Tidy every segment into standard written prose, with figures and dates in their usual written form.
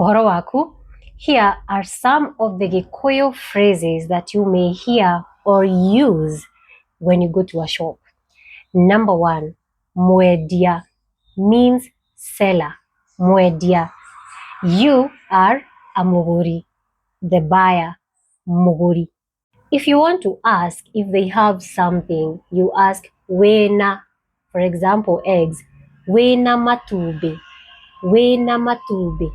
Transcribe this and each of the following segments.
Ũhoro waku? Here are some of the Gĩkũyũ phrases that you may hear or use when you go to a shop. Number 1, mwendia means seller. Mwendia. You are a mũgũri, the buyer, mũgũri. If you want to ask if they have something, you ask wĩna. For example, eggs. Wĩna matumbĩ. Wĩna matumbĩ.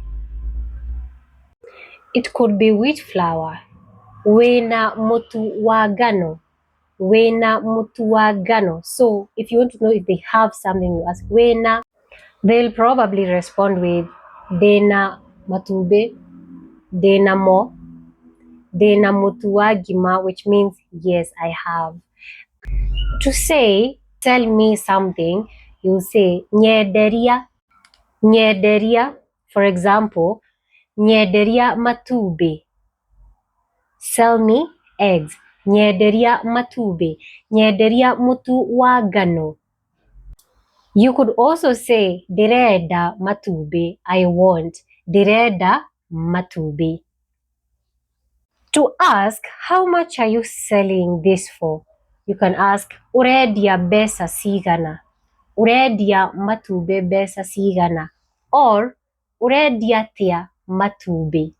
It could be wheat flour. Wĩna mũtu wa ngano. Wĩna mũtu wa ngano. So if you want to know if they have something, you ask wĩna. They'll probably respond with ndĩna matumbĩ, ndĩna mo, ndĩna mũtu wa ngima, which means yes, I have. To say, tell me something, you say nyenderia. Nyenderia. For example, nyenderia matumbĩ. Sell me eggs. Nyenderia matumbĩ. Nyenderia mũtu wa ngano. You could also say ndĩrenda matumbĩ. I want. Ndĩrenda matumbĩ. To ask, how much are you selling this for? You can ask, ũrendia mbeca cigana? Ũrendia matumbĩ mbeca cigana? Or, ũrendia atĩa matumbĩ?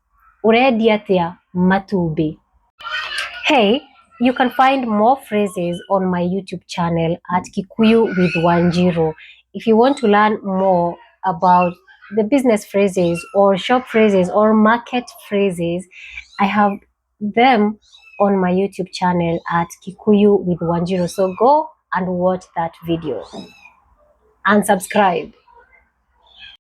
Ũrendia atĩa matumbĩ? Hey, you can find more phrases on my YouTube channel at Gĩkũyũ with 10. If you want to learn more about the business phrases or shop phrases or market phrases, I have them on my YouTube channel at Gĩkũyũ with 10. So go and watch that video and subscribe.